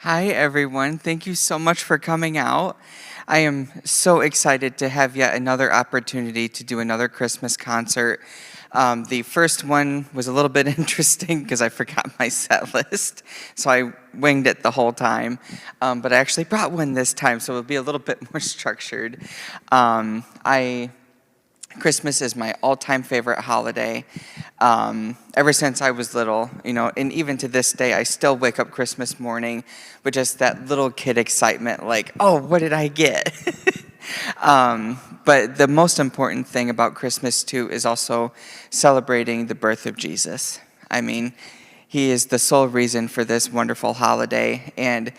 Hi, everyone. Thank you so much for coming out. I am so excited to have yet another opportunity to do another Christmas concert. The first one was a little bit interesting because I forgot my set list, so I winged it the whole time. But I actually brought one this time, so it'll be a little bit more structured. I Christmas is my all-time favorite holiday. Ever since I was little, and even to this day, I still wake up Christmas morning with just that little kid excitement, like, oh, what did I get? But the most important thing about Christmas, too, is also celebrating the birth of Jesus. I mean, he is the sole reason for this wonderful holiday. And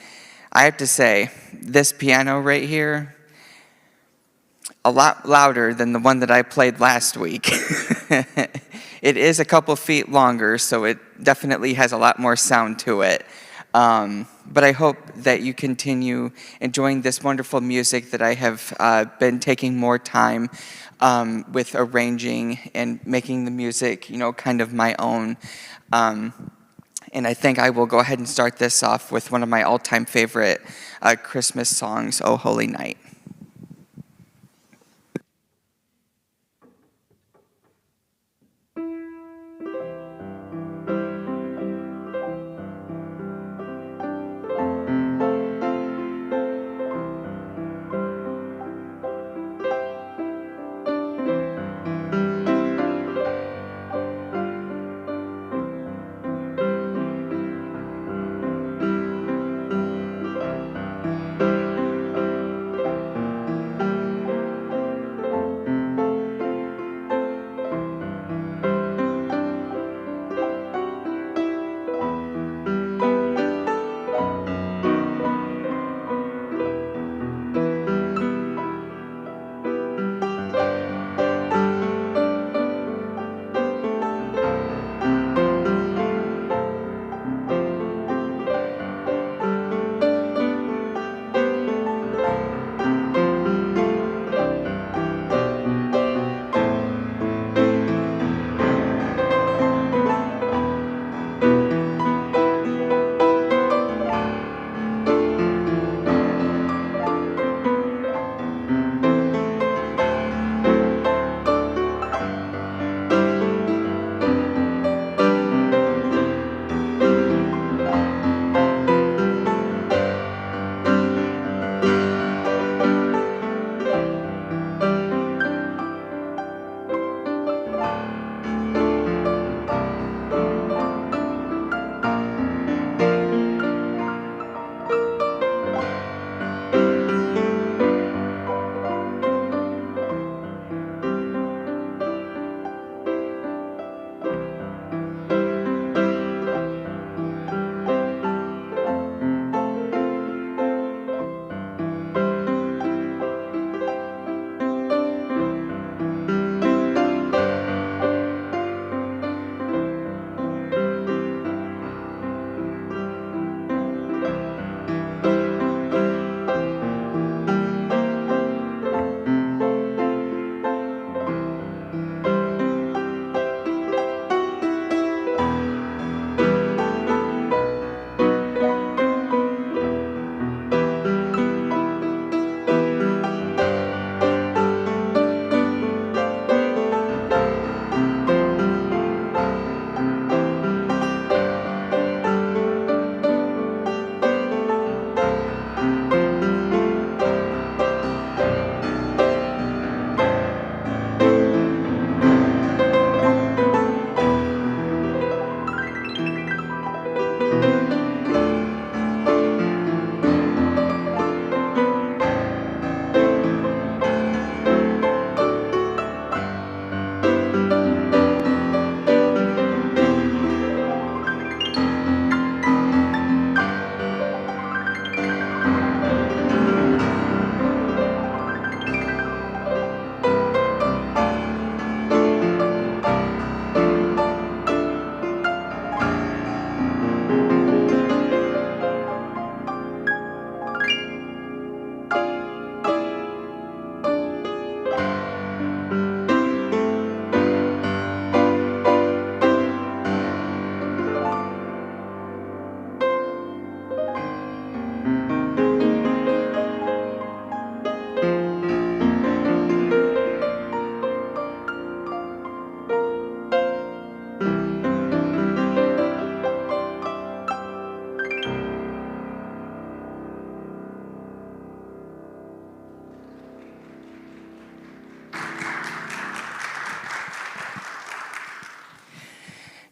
I have to say, this piano right here, a lot louder than the one that I played last week. It is a couple feet longer, so it definitely has a lot more sound to it. But I hope that you continue enjoying this wonderful music that I have been taking more time with arranging and making the music, kind of my own. And I think I will go ahead and start this off with one of my all-time favorite Christmas songs, "O Holy Night."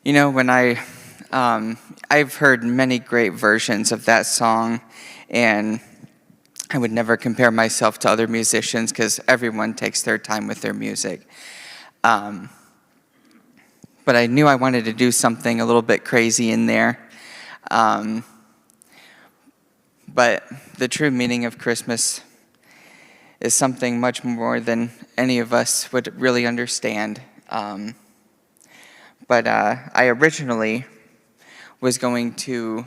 You know, I've heard many great versions of that song, and I would never compare myself to other musicians because everyone takes their time with their music. Um, but I knew I wanted to do something a little bit crazy in there. Um, but the true meaning of Christmas is something much more than any of us would really understand. But I originally was going to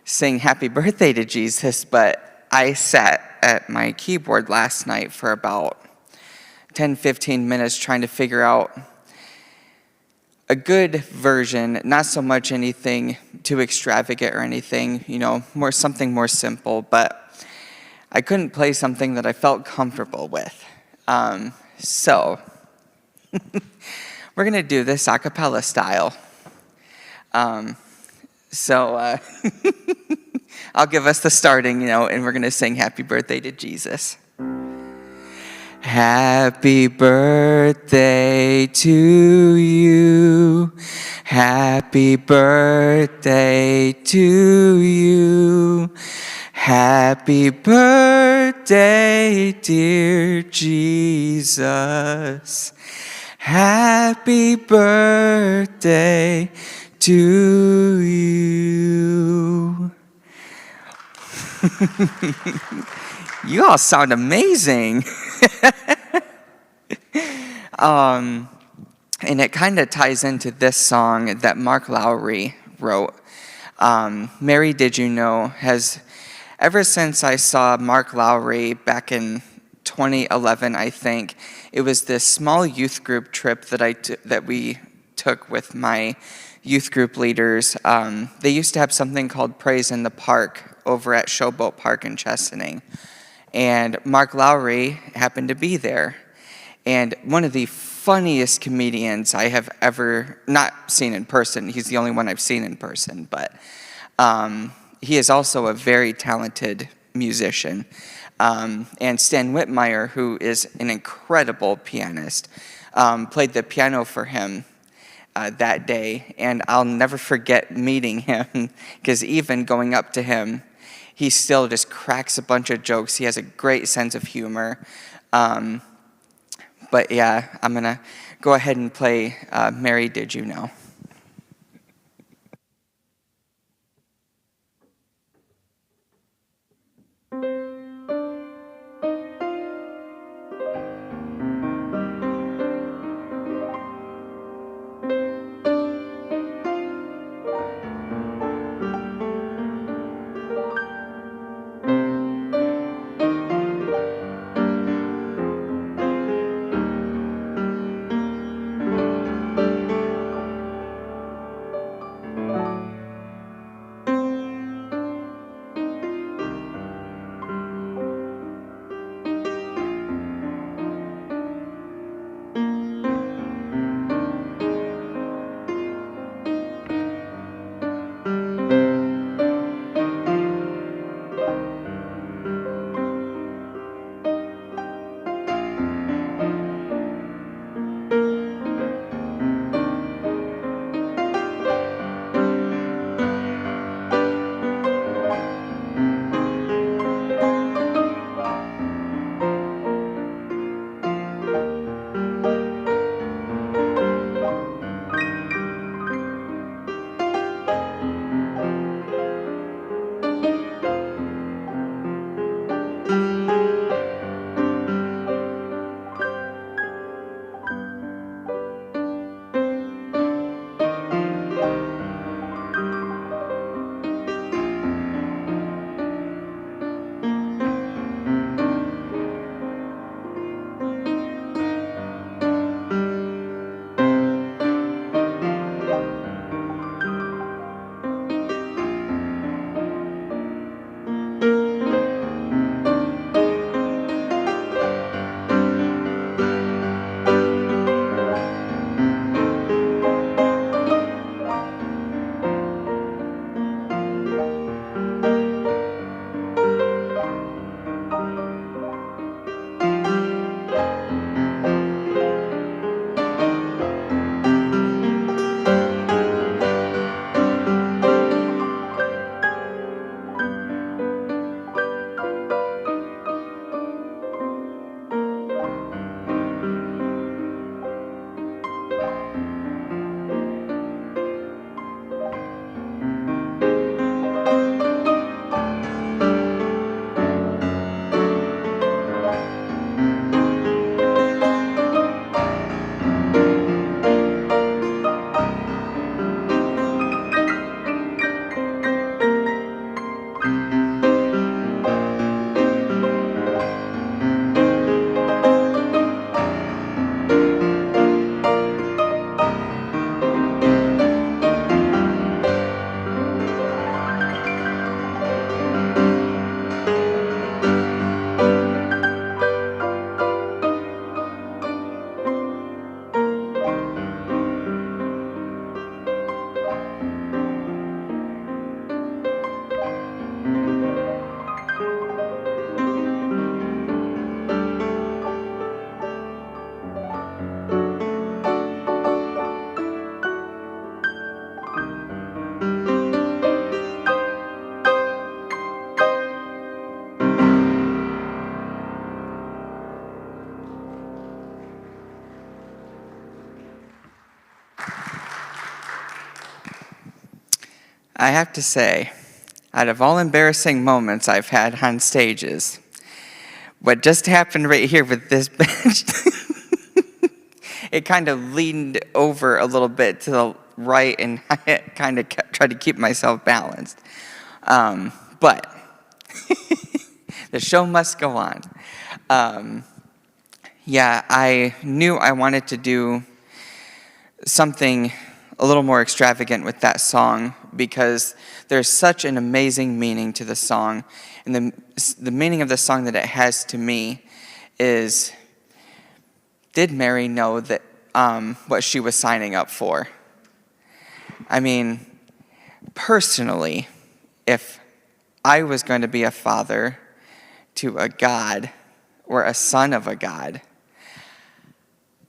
sing Happy Birthday to Jesus, but I sat at my keyboard last night for about 10-15 minutes trying to figure out a good version, not so much anything too extravagant or anything, something more simple, but I couldn't play something that I felt comfortable with. So we're gonna do this a cappella style. So I'll give us the starting, and we're gonna sing Happy Birthday to Jesus. Happy birthday to you. Happy birthday to you. Happy birthday, dear Jesus. Happy birthday to you. You all sound amazing. And it kind of ties into this song that Mark Lowry wrote. Mary, Did You Know has, ever since I saw Mark Lowry back in 2011, I think, it was this small youth group trip that we took with my youth group leaders. They used to have something called Praise in the Park over at Showboat Park in Chesaning. And Mark Lowry happened to be there. And one of the funniest comedians I have ever not seen in person. He's the only one I've seen in person, but he is also a very talented musician. And Stan Whitmire, who is an incredible pianist, played the piano for him that day. And I'll never forget meeting him, because even going up to him, he still just cracks a bunch of jokes. He has a great sense of humor. But yeah, I'm going to go ahead and play Mary, Did You Know? I have to say, out of all embarrassing moments I've had on stages, what just happened right here with this bench, it kind of leaned over a little bit to the right, and I kind of tried to keep myself balanced. But the show must go on. Yeah, I knew I wanted to do something a little more extravagant with that song because there's such an amazing meaning to the song. And the meaning of the song that it has to me is, did Mary know that what she was signing up for? I mean, personally, if I was going to be a father to a God or a son of a God,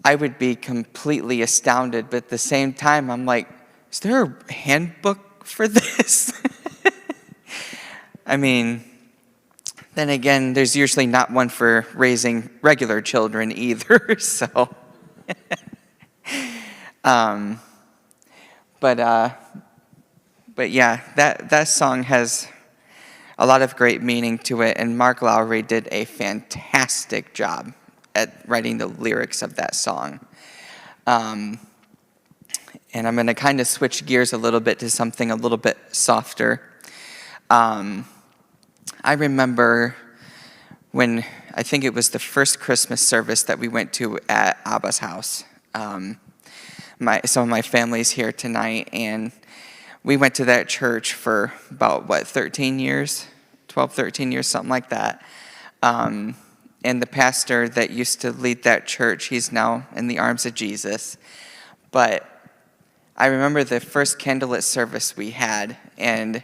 I would be completely astounded, but at the same time, I'm like, is there a handbook for this? I mean, then again, there's usually not one for raising regular children either, so. But yeah, that song has a lot of great meaning to it, and Mark Lowry did a fantastic job at writing the lyrics of that song. And I'm going to kind of switch gears a little bit to something a little bit softer. I remember when, I think it was the first Christmas service that we went to at Abba's house. Some of my family's here tonight, and we went to that church for about, 13 years? 12, 13 years, something like that. And the pastor that used to lead that church, he's now in the arms of Jesus. But I remember the first candlelit service we had, and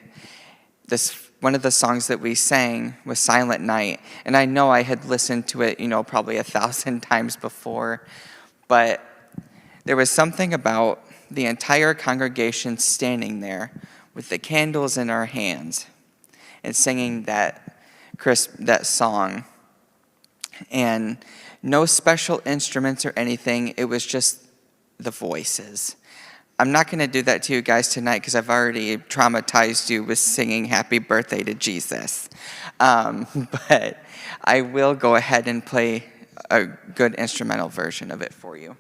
one of the songs that we sang was Silent Night. And I know I had listened to it, probably 1,000 times before, but there was something about the entire congregation standing there with the candles in our hands and singing that song. And no special instruments or anything. It was just the voices. I'm not going to do that to you guys tonight because I've already traumatized you with singing Happy Birthday to Jesus. But I will go ahead and play a good instrumental version of it for you.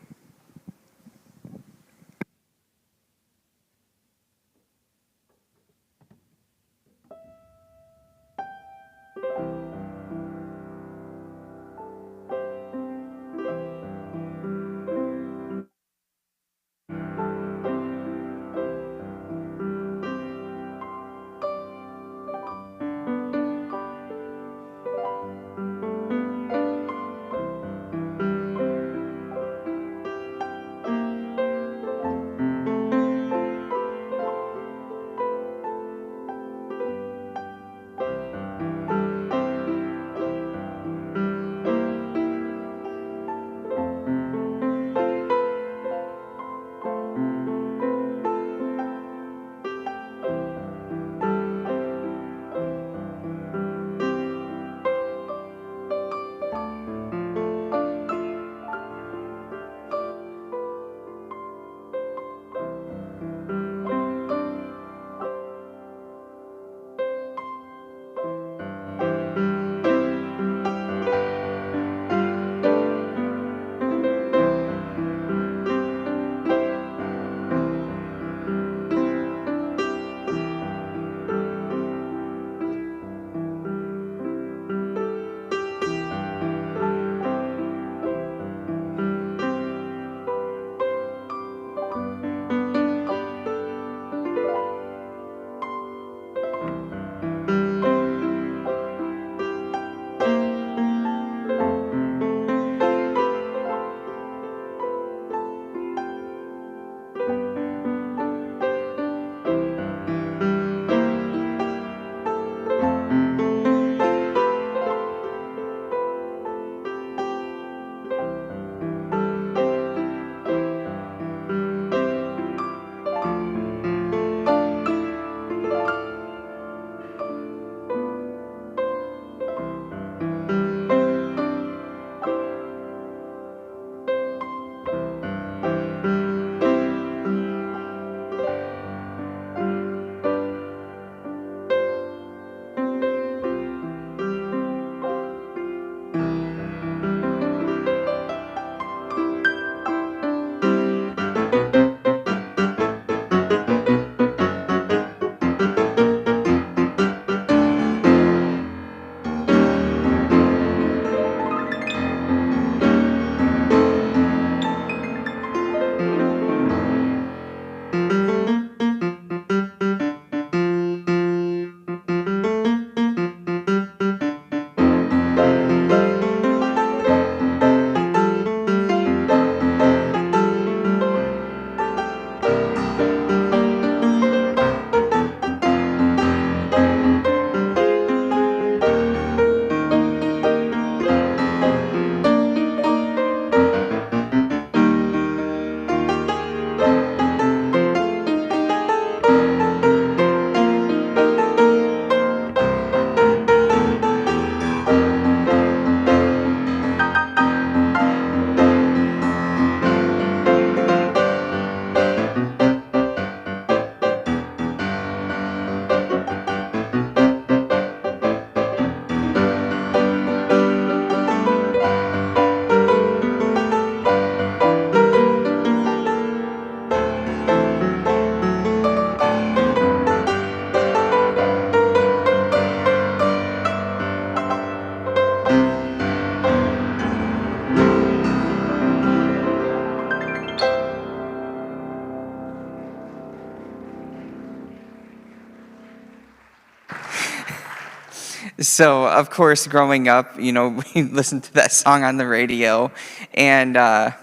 So, of course, growing up, we listened to that song on the radio, and I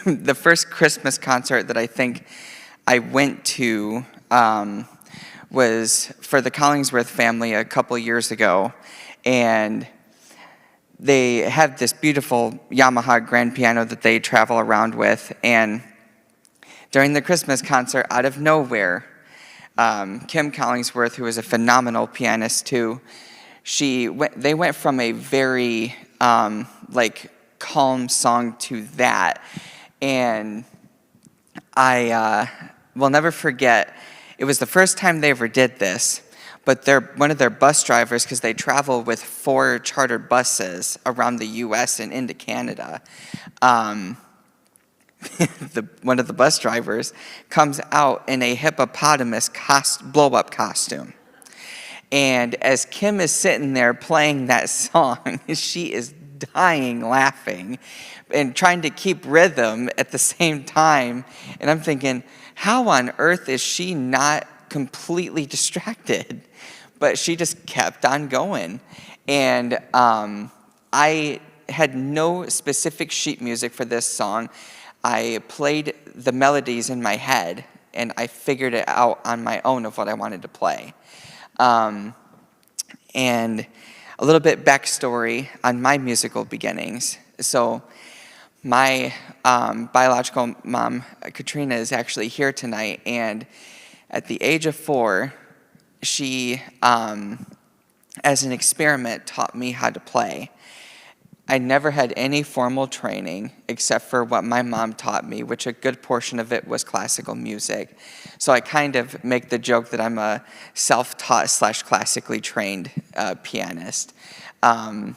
the first Christmas concert that I think I went to was for the Collingsworth family a couple years ago, and they have this beautiful Yamaha grand piano that they travel around with, and during the Christmas concert, out of nowhere, Kim Collingsworth, who is a phenomenal pianist too, they went from a very calm song to that, and I will never forget. It was the first time they ever did this, but one of their bus drivers, because they travel with 4 chartered buses around the U.S. and into Canada. One of the bus drivers comes out in a hippopotamus blow-up costume. And as Kim is sitting there playing that song, she is dying laughing and trying to keep rhythm at the same time. And I'm thinking, how on earth is she not completely distracted? But she just kept on going. And I had no specific sheet music for this song. I played the melodies in my head, and I figured it out on my own of what I wanted to play. And a little bit backstory on my musical beginnings. So my biological mom, Katrina, is actually here tonight, and at the age of 4, she, as an experiment, taught me how to play. I never had any formal training except for what my mom taught me, which a good portion of it was classical music. So I kind of make the joke that I'm a self-taught / classically trained pianist. But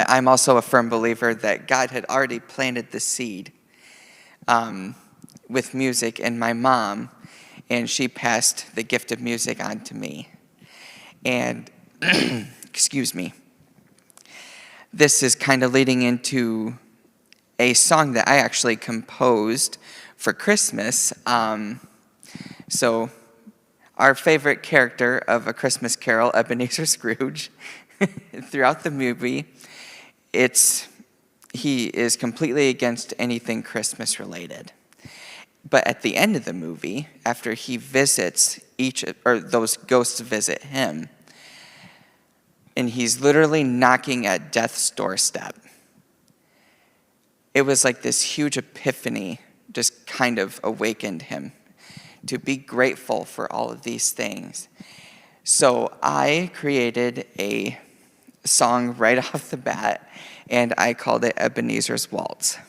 I'm also a firm believer that God had already planted the seed with music in my mom, and she passed the gift of music on to me. And, excuse me. This is kind of leading into a song that I actually composed for Christmas. So our favorite character of A Christmas Carol, Ebenezer Scrooge, throughout the movie, he is completely against anything Christmas related. But at the end of the movie, after he visits those ghosts visit him, and he's literally knocking at death's doorstep. It was like this huge epiphany just kind of awakened him to be grateful for all of these things. So I created a song right off the bat, and I called it Ebenezer's Waltz.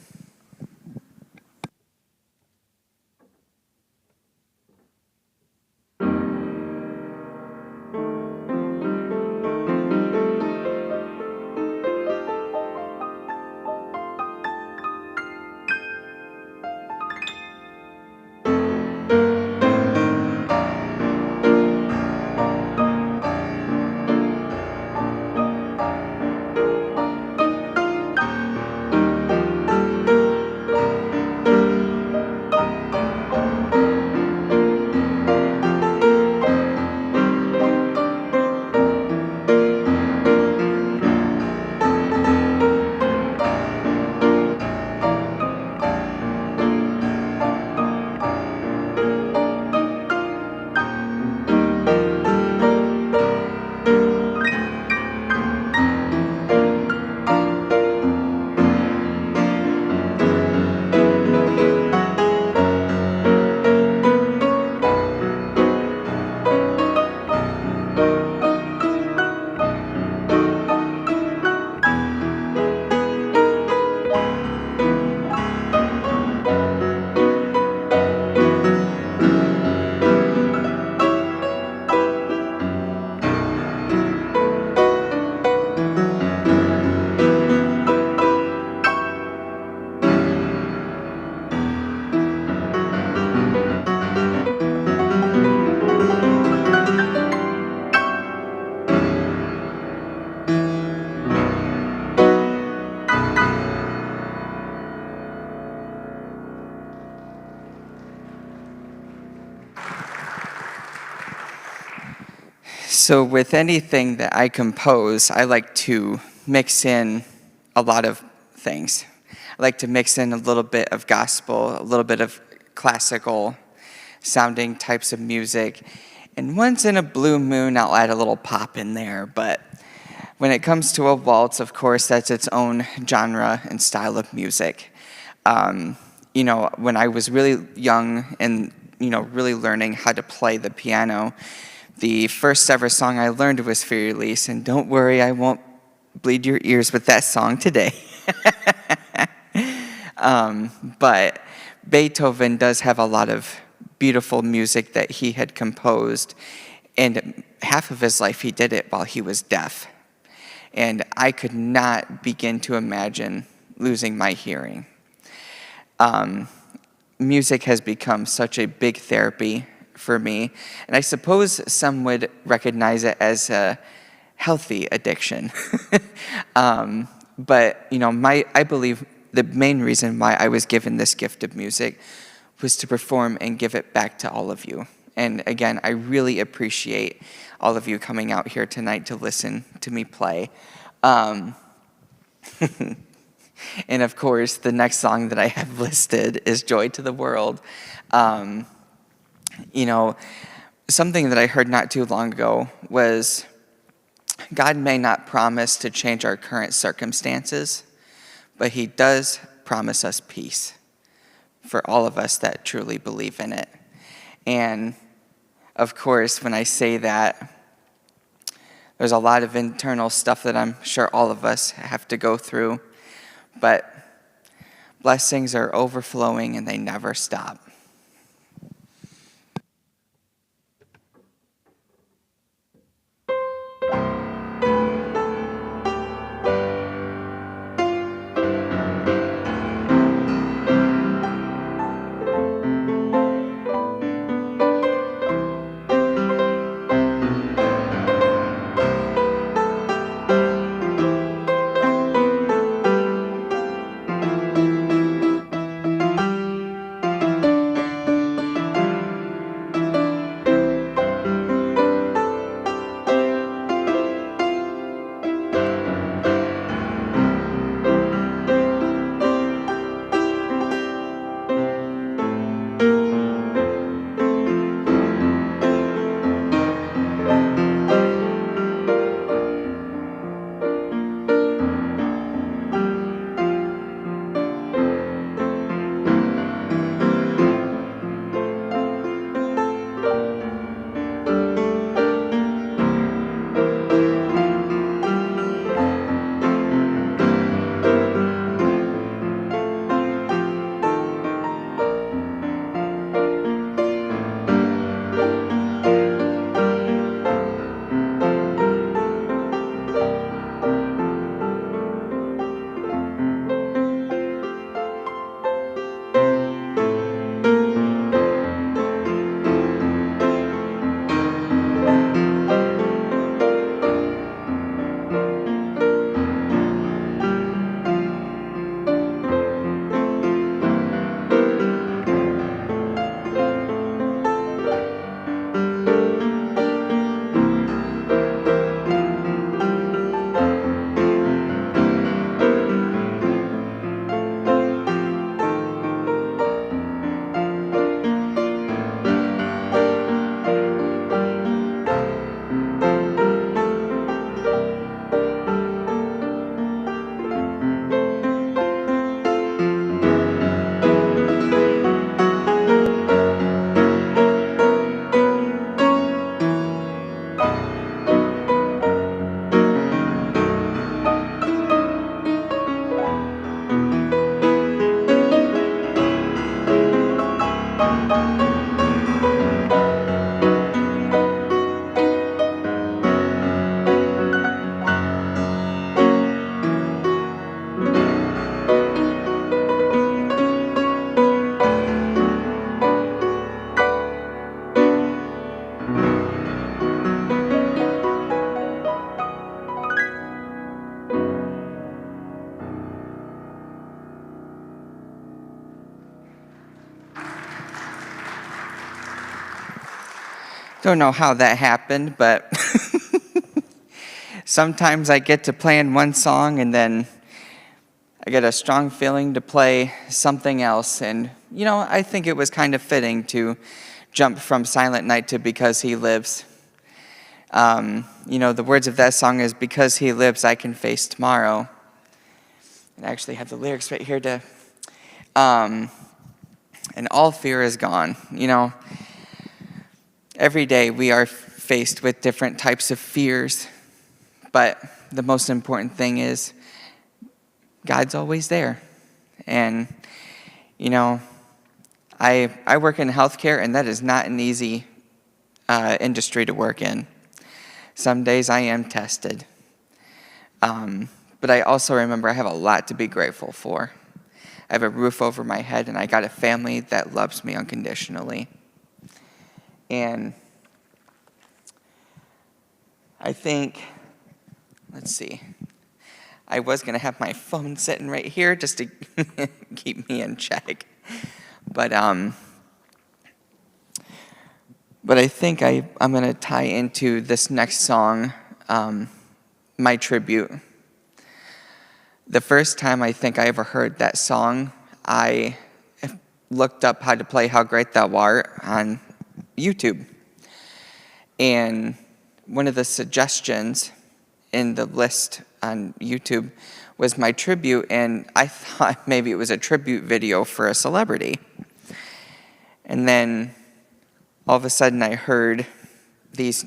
So with anything that I compose, I like to mix in a lot of things. I like to mix in a little bit of gospel, a little bit of classical sounding types of music, and once in a blue moon, I'll add a little pop in there. But when it comes to a waltz, of course, that's its own genre and style of music. When I was really young and, really learning how to play the piano, the first ever song I learned was Voorhies, and don't worry, I won't bleed your ears with that song today. But Beethoven does have a lot of beautiful music that he had composed, and half of his life he did it while he was deaf. And I could not begin to imagine losing my hearing. Music has become such a big therapy for me, and I suppose some would recognize it as a healthy addiction. But I believe the main reason why I was given this gift of music was to perform and give it back to all of you. And again, I really appreciate all of you coming out here tonight to listen to me play. And of course, the next song that I have listed is Joy to the World. Something that I heard not too long ago was God may not promise to change our current circumstances, but he does promise us peace for all of us that truly believe in it. And of course, when I say that, there's a lot of internal stuff that I'm sure all of us have to go through, but blessings are overflowing and they never stop. Don't know how that happened, but sometimes I get to plan one song and then I get a strong feeling to play something else. And, I think it was kind of fitting to jump from Silent Night to Because He Lives. The words of that song is, because He lives, I can face tomorrow. And I actually have the lyrics right here to, and all fear is gone. Every day we are faced with different types of fears, but the most important thing is God's always there. And, I work in healthcare, and that is not an easy industry to work in. Some days I am tested. But I also remember I have a lot to be grateful for. I have a roof over my head, and I got a family that loves me unconditionally. And I think, let's see, I was going to have my phone sitting right here just to keep me in check. But I think I'm going to tie into this next song, My Tribute. The first time I think I ever heard that song, I looked up how to play How Great Thou Art on YouTube. And one of the suggestions in the list on YouTube was My Tribute, and I thought maybe it was a tribute video for a celebrity. And then all of a sudden I heard these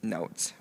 notes.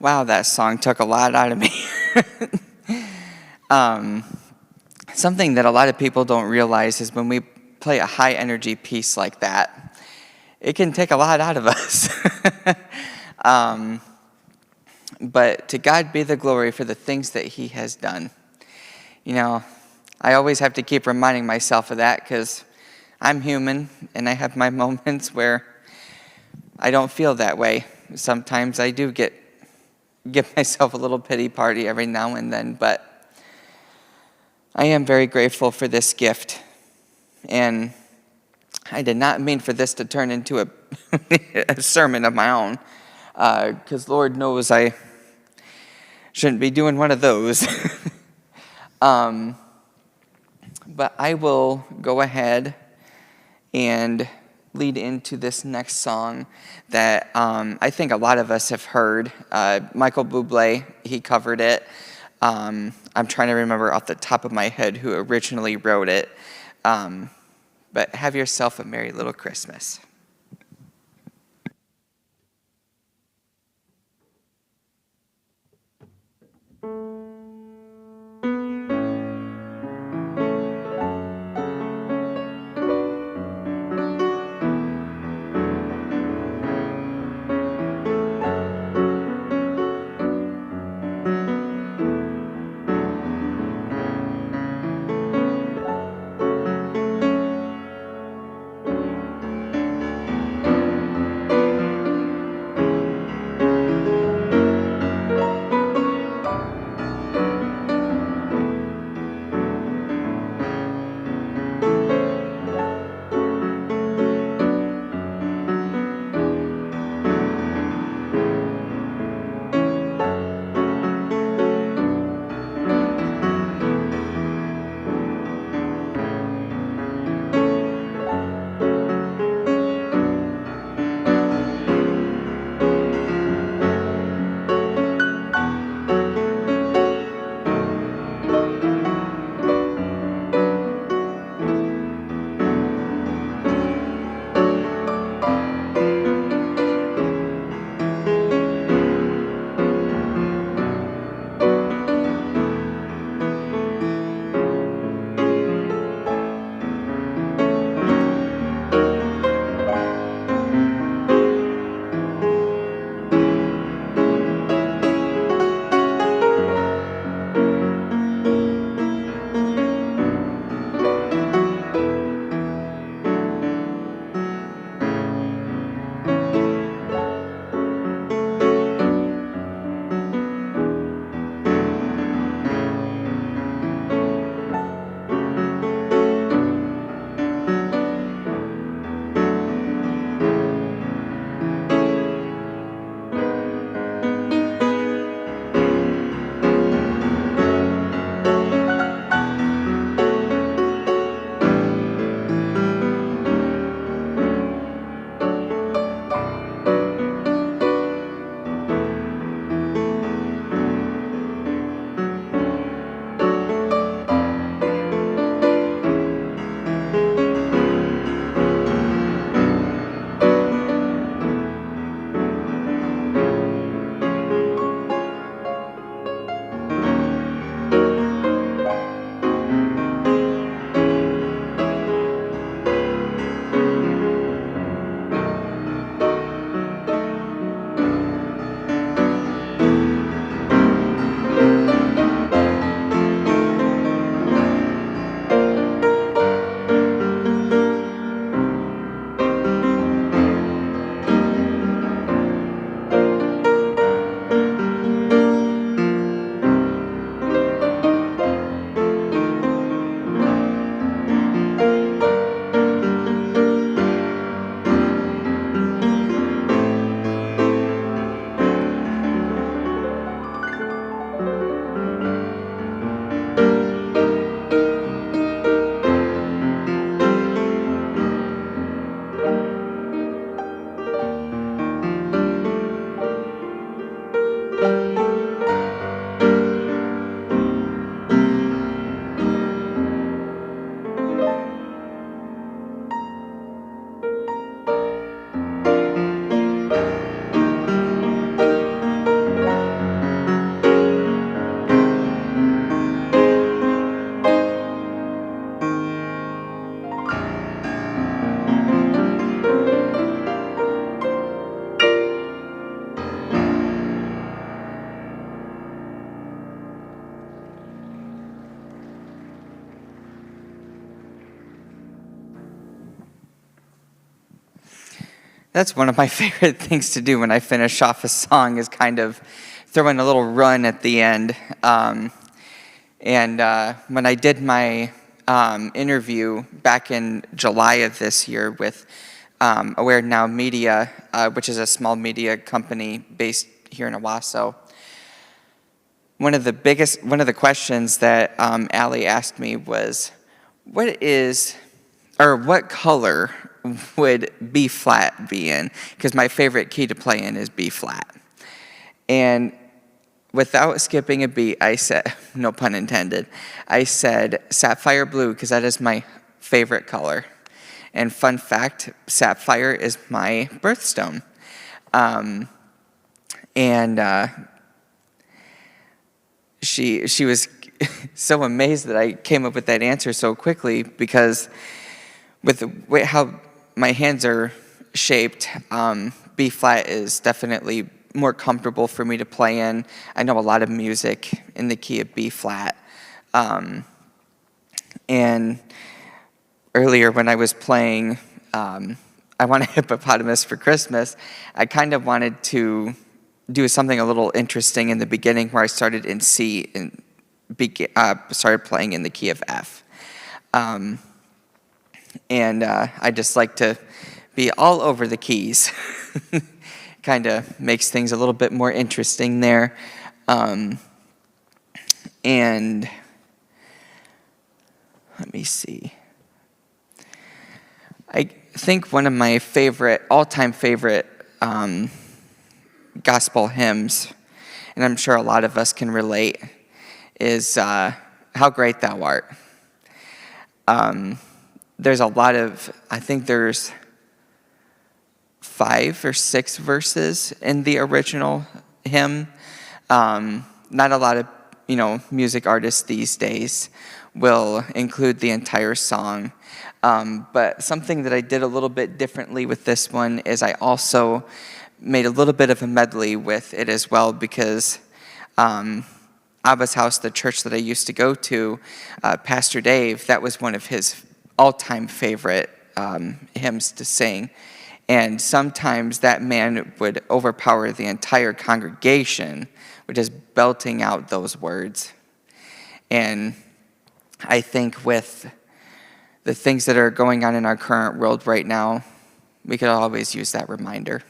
Wow, that song took a lot out of me. um, Something that a lot of people don't realize is when we play a high energy piece like that, it can take a lot out of us. But to God be the glory for the things that He has done. You know, I always have to keep reminding myself of that because I'm human and I have my moments where I don't feel that way. Sometimes I do give myself a little pity party every now and then, but I am very grateful for this gift. And I did not mean for this to turn into a sermon of my own, because Lord knows I shouldn't be doing one of those. But I will go ahead and lead into this next song that I think a lot of us have heard. Michael Bublé, he covered it. I'm trying to remember off the top of my head who originally wrote it. But Have Yourself a Merry Little Christmas. That's one of my favorite things to do when I finish off a song is kind of throw in a little run at the end. When I did my interview back in July of this year with Aware Now Media, which is a small media company based here in Owosso, one of the questions that Allie asked me was, what color would B flat be in? Because my favorite key to play in is B flat. And without skipping a beat, I said, no pun intended, I said sapphire blue because that is my favorite color. And fun fact, sapphire is my birthstone. She was so amazed that I came up with that answer so quickly because with the way how my hands are shaped, B flat is definitely more comfortable for me to play in. I know a lot of music in the key of B flat. And earlier when I was playing I Want a Hippopotamus for Christmas, I kind of wanted to do something a little interesting in the beginning where I started in C and started playing in the key of F. I just like to be all over the keys. Kind of makes things a little bit more interesting there. And let me see. I think one of my all-time favorite gospel hymns, and I'm sure a lot of us can relate, is How Great Thou Art. There's a lot of, I think there's 5 or 6 verses in the original hymn. Not a lot of, music artists these days will include the entire song. But something that I did a little bit differently with this one is I also made a little bit of a medley with it as well because Abba's house, the church that I used to go to, Pastor Dave, that was one of his all-time favorite hymns to sing. And sometimes that man would overpower the entire congregation with just belting out those words. And I think with the things that are going on in our current world right now, we could always use that reminder.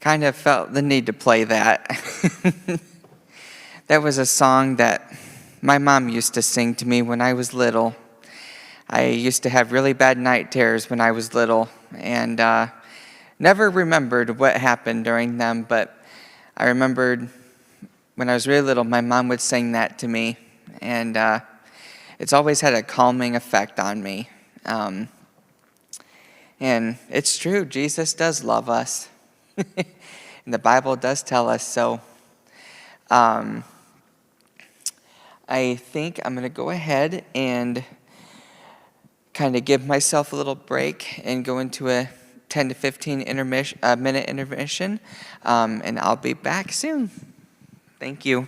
kind of felt the need to play that. That was a song that my mom used to sing to me when I was little. I used to have really bad night terrors when I was little, and never remembered what happened during them, but I remembered when I was really little, my mom would sing that to me, and it's always had a calming effect on me. And it's true, Jesus does love us. And the Bible does tell us so. I think I'm going to go ahead and kind of give myself a little break and go into a 10 to 15 minute intermission, and I'll be back soon. Thank you.